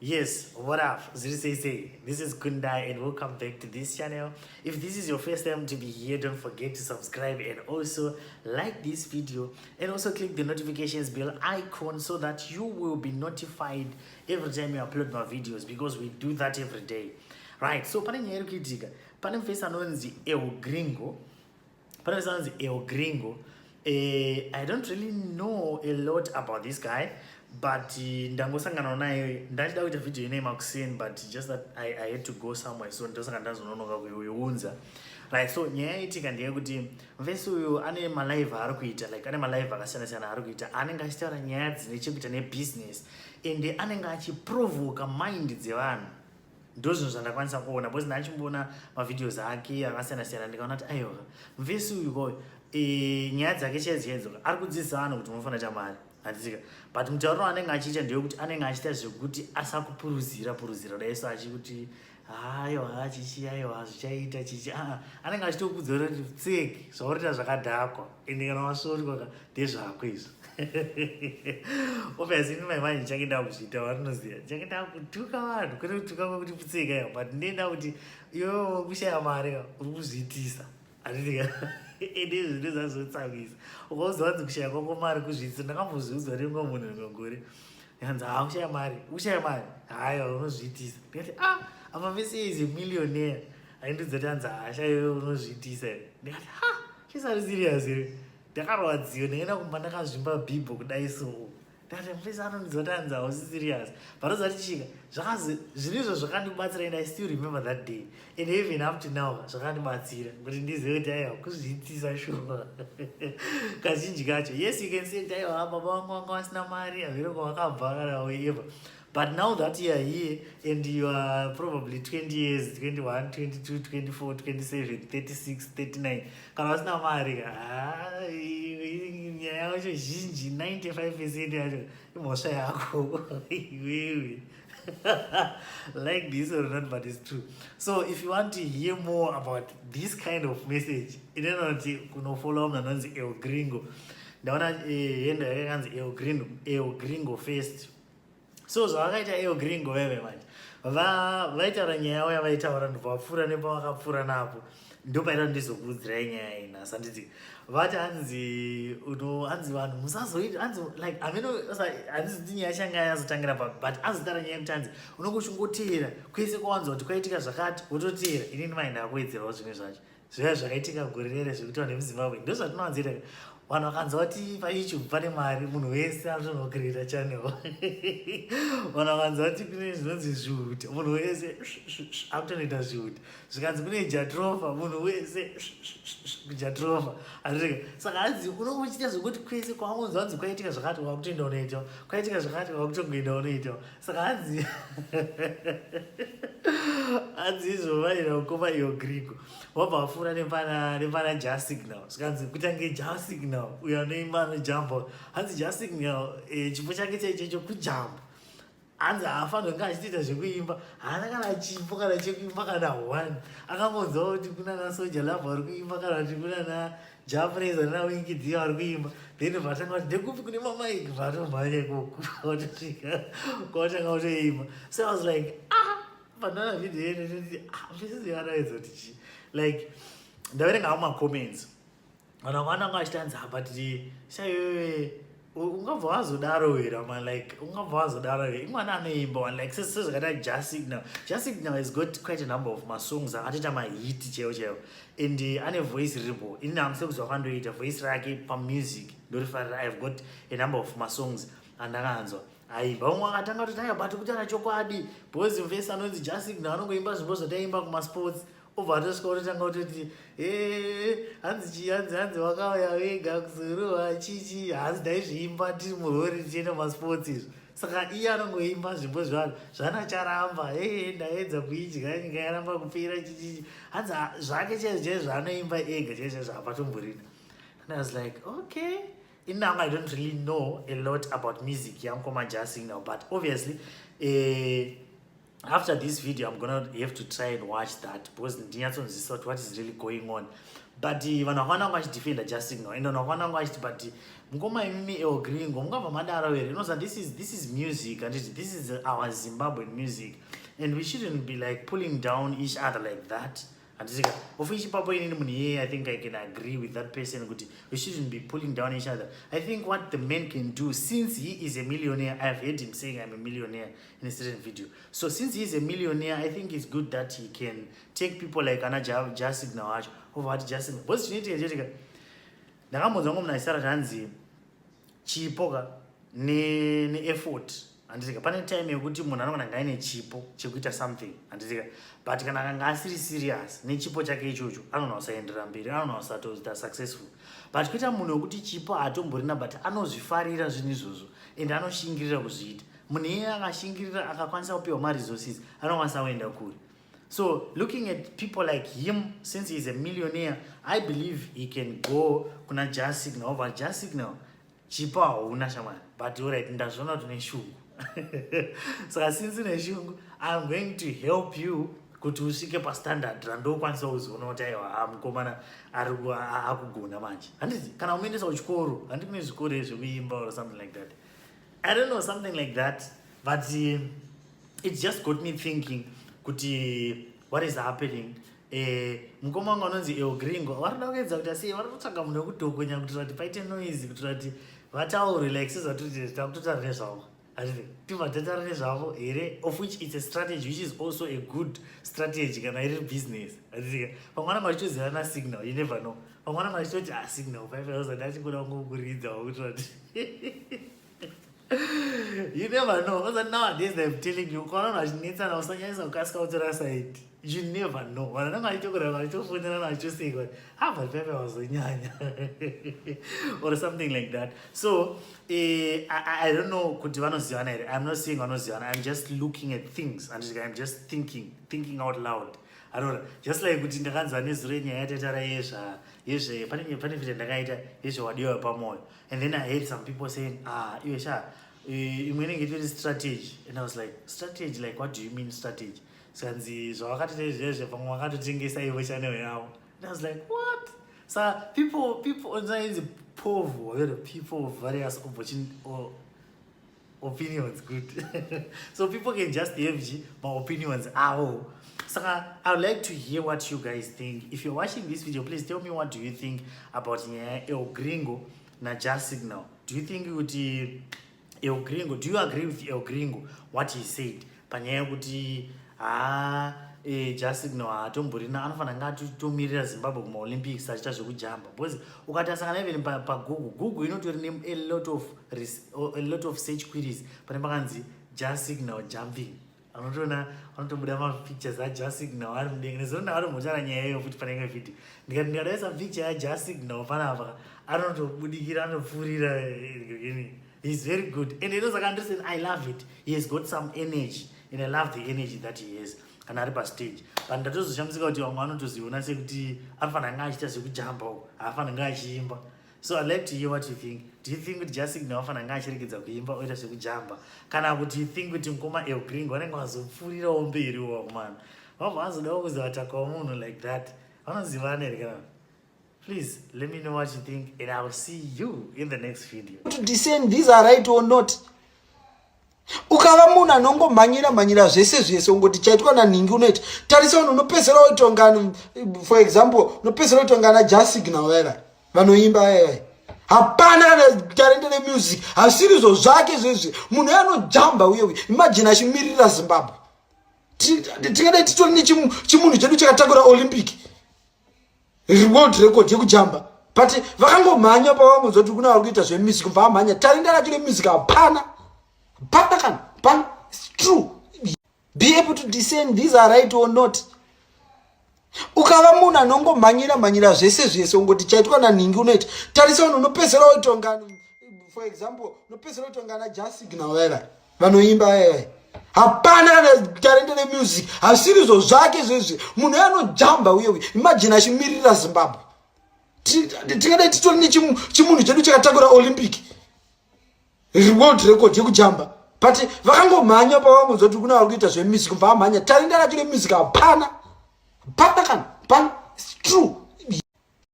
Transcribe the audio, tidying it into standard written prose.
Yes, what up? Say. This is Kundai and welcome back to this channel. If this is your first time to be here, don't forget to subscribe and also like this video and also click the notifications bell icon so that you will be notified every time you upload my videos because we do that every day. Right, so pane nyaya irikuitika, pane mufesi anonzi El Gringo. I don't really know a lot about this guy, but ndangosangana naye ndachida kuita video ine makuseni, but just that I had to go somewhere, so ndosaka ndazononoka kuiunza. Right, so nyaya yaitika ndeyekuti mufesi uyu ane malive aari kuita, like ane malive akasiyana-siyana aari kuita, anenge achitaura nyaya dzine chekuita nebusiness ende anenge achiprovoka mind dzevanhu. Ndozvinhu zvandakwanisa kuona because ndachimboona mavideos ake akasiyana-siyana ndikaona kuti aiwa mufesi uyu ko nyaya dzake chaidzo ari kudzidzisa vanhu kuti unofanira kuita mari handitika, but mutauriro anenge achiita ndeyekuti anenge achiita zvekuti asakupuruzira daiso achikuti aiwa chichi aiwa zvichaita chichi anenge achitokudzora kuti tseki zvaurita zvakadhakwa ende kana wasvorikoka ndezvako izvo. Obviously maimani ndichangenda kuzviita vaninoziva ndichangenda kutuka vanhu kwete kutuka kwekuti putseka ya, but ndenda kuti iwe kushaya mari uri kuzviitisa handitika ende zvinhu zvazotsamisa ukauzwa kunzi kushaya kwako mari kuzviitisa. Ndakambozviudzwa rimwe munhu rimwe yanzi kushaya mari haiwa unozviitisa ndikati apa mese is a millionaire aindudza kuti anzi shaiwe unozviitisa ndikati chisari serious here. Ndakarwa dziyo ndaenda kumba ndakazvimba bhibho kudai so ndati mufesi anonidza kuti anzi hausi serious, but ozati chika zvinhu izvo zvakandibatsira and I still remember that day and even up to now zvakandibatsira kuti ndizive kuti aiwa kuzviitisa shuwa kazhinji kacho. Yes, you can say kuti aiwa baba vangu vanga vasina mari havere kwavakabva kana wherever, but now that you are here and you are probably 20 years, 21, 22, 24, 27, 36, 39, kana vasina mari nyaya yacho zhinji 95% yacho imhosva yako iwewe. Like this or not, but it's true. So if you want to hear more about this kind of message, inonoti kunofollow munhu anonzi El Gringo. Ndaona hendo yakanzi El Gringo first. So zvavakaita El Gringo veve manje vaitaura nyaya yavo yavaitaura ndobvapfuura nepavakapfuura napo ndopaita ndizokuudzirai nyaya iyi nhasi handiti vati hanzi vanhu musazoita like handiziti nyaya changa yazotangira but azotaura nyaya yekuti hanzi unenge uchingoteera kwese kwawanzwa kuti kwaitika zvakati wototeera. Inini mai ndakuwedzerawo zvimwe zvacho zviya zvakaitika gore rere zvekuti vanhu vemuzimbabwe ndo zvatinowanzira vanhu vakanzwa kuti payoutube pane mari munhu wese anotonocreata channel vanhu vakanzwa kuti kune zvinonzi zvihuti munhu wese akutonoita zvihuti, zvikanzi kune jatrofa munhu wese kujatrofa andika. Saka hanzi unenge uchiita zvokuti kwese kwaunzwa hanzi kwaitika zvakati wakutoenda unoitawo, kwaitika zvakati wakutongoenda unoitawo. Saka hanzi izvo vaira kukoma El Gringo wabva vapfuura nepana Jasignal, zvikanzi kutange Jasignal uyo anoimba anojamba hanzi Jasignal chipo chake chaichecho kujamba. Hanzi haafanira kunge achitoita zvekuimba, haana kana chipo kana chekuimba kana one. Akangonzwa kuti kunana Soja Love vari kuimba kana kuti kunana Japanese anana Winky D vari kuimba, then vatanga kuti ndekupi kune mamaiki vatomhanya ikoko watosvika kwatanga kutoimba. So I was like pandaona video yedu mfisi yaraidza kuti chi like ndaverenga macomments vanhu vananga vachitanzi but chaiwewe ungabva wazodaro here man, like ungabva wazodaro here imwana anoimba one like sezvakaita Jasignal has got quite a number of masongs akatoita mahiti chaiwo and ane voice ribo. Inini hamusiri kuzva kwandoita voice rake pamusic ndorifarira I've got a number of masongs andakanzwa aimba. Umwe akatanga kuti but kutaura chokwadi because mufesi anonzi Jasignal anongoimba zvimbo zvotaimba kumasports obva atosvika kutotanga kutoti hanzi wakauya wega kuzorohwa chichi hanzi daizviimba tiri murori tichienda kumasports izvo. Saka iye anongoimba zvimbo zvavanhu zvanacharamba ndaedza kuidya nyika yaramba kupera chichichi hanzi zvake chaizvo zvaanoimba ega chaizvo zvapatomborina. And I was like okay. Now I don't really know a lot about music yamkoma Jasignal, but obviously after this video, I'm gonna have to try and watch that because what is really going on. But vanakwana vachidefenda just signal and vanakwana vachiti but mukoma imimi eogringo mukabva madaro here. This is music and this is our Zimbabwean music and we shouldn't be like pulling down each other like that. And I think I can agree with that person. We shouldn't be pulling down each other. I think what the man can do, since he is a millionaire, I've heard him saying I'm a millionaire in a certain video. So since he's a millionaire, I think it's good that he can take people like Anna Jasik Nawaj over Jasik. What's you need to Nagamozongo Naisara Hanzi, Chipoga, ne effort. Andizika pane time yekuti munhu anogona ngaine chipo chekuita something andizika but kana anga asiri serious nechipo chake ichocho anogona kusaendera mberi anogona kusatoita successful but kuita munhu wekuti chipo hatomborina but anozvifarira zvinhu izvozvo ende anoshingirira kuzviita munhu iye akashingirira akakwanisa kupiwa maresources anokwanisa kuenda kure. So looking at people like him, since he's a millionaire, I believe he can go kuna Jazz Signal over Jazz Signal chipo hauna shamani but alright ndazvona kuti neshungu. So since neshungu, I'm going to help you kuti usvike pastandard randokwanisa kuzoona kuti aiwa mukomana akugona manje. Handiti kana umeendesa kuchikoro handi kune zvikoro zvekuimba or something like that. I don't know, something like that. But it just got me thinking kuti what is happening. Mukoma wangu anonzi eogringo varida kuedza kuti asi varikutsvaga munhu wekudhokonya kuitira kuti paite noise kuitira kuti vataure like sezvatoti takutotarire zvavo tivatataure zvavo here, of which it's a strategy which is also a good strategy kana iri business. Pamwe vanenge vachitozivana signal, you never know. Pamwe vanenge vachitoti signal 5000 achingoda kungokuridzawo kuitira kuti you never know. Because nowadays they're telling you, you never know. Or something like that. So I don't know. I'm not saying I'm just looking at things and I'm just thinking out loud. I don't know. Just like and then I heard some people saying, you're going to get this strategy. And I was like, strategy? Like, what do you mean strategy? And I was like, what? So people of various opinions, good. So people can just have my opinions. So I would like to hear what you guys think. If you're watching this video, please tell me what do you think about El Gringo na Jazz Signal. Do you think it would El Gringo? Do you agree with El Gringo what he said? Panyaya kuti Jazz Signal atomborina anofana ngatomirira Zimbabwe kuma Olympics achiita zvekujamba. Because ukatasangana even pa Google inotori a lot of search queries pane pakanzi Jazz Signal jumping. Anotobuda mapictures aJazz Signal ari mudenga nezona ari muchara nyaya iyo futi panenge video. Ndikadaisa picture yaJazz Signal panapa anotobudikira anopfurira. He's very good and he knows I understand. I love it. He has got some energy and I love the energy that he has kana ari pastage. But ndatozoshamisa kuti vamwe vanotoziona sekuti anofana nga achiita zvekujamba haafana nga achiimba. So I'd like to hear what you think. Do you think that Jazz Signal afana nga achiregedza kuimba oita zvekujamba kana kuti you think kuti mukoma El Gringo vanenge vazopfurirawo mberi wakomana vabva vazodawo kuzovatakawo munhu like that vanozivana here kana. Please let me know what you think and I will see you in the next video. To discern these are right or not. Ukava munhu anongomhanyira zvese ungoti chaitwa naningi unoita tarisa vanhu unopedzera uitongana, for example unopedzera uitongana Jazz Signal era vanoimba hapana talent remusic hasiri izvo zvake zvezvi munhu anojamba uye imagine achimirira Zimbabwe. Tingada titori nechimunhu chedu chakatakura Olympic world record yekujamba but vakangomhanya pavamuzoti kuna vari kuita zvemusic kubva vamhanya talent racho remusic hapana. It's true. Be able to discern these are right or not. Ukava munhu anongomhanyira zvese ungoti chaitwa naningi unoita tarisa vanhu unopedzera uitongana, for example unopedzera uitongana Jazz Signal era vanoimba hapana talent remusic hasiri izvo zvake zvezvi munhu anojamba uye imagine achimirira Zimbabwe. Tingada titori nechimunhu chedu chakatakura Olympic world record yekujamba but vakangomhanya pavamudza kuti kuna vari kuita zvemusic mva amhanya talenda racho remusic hapana kana pana. It's true.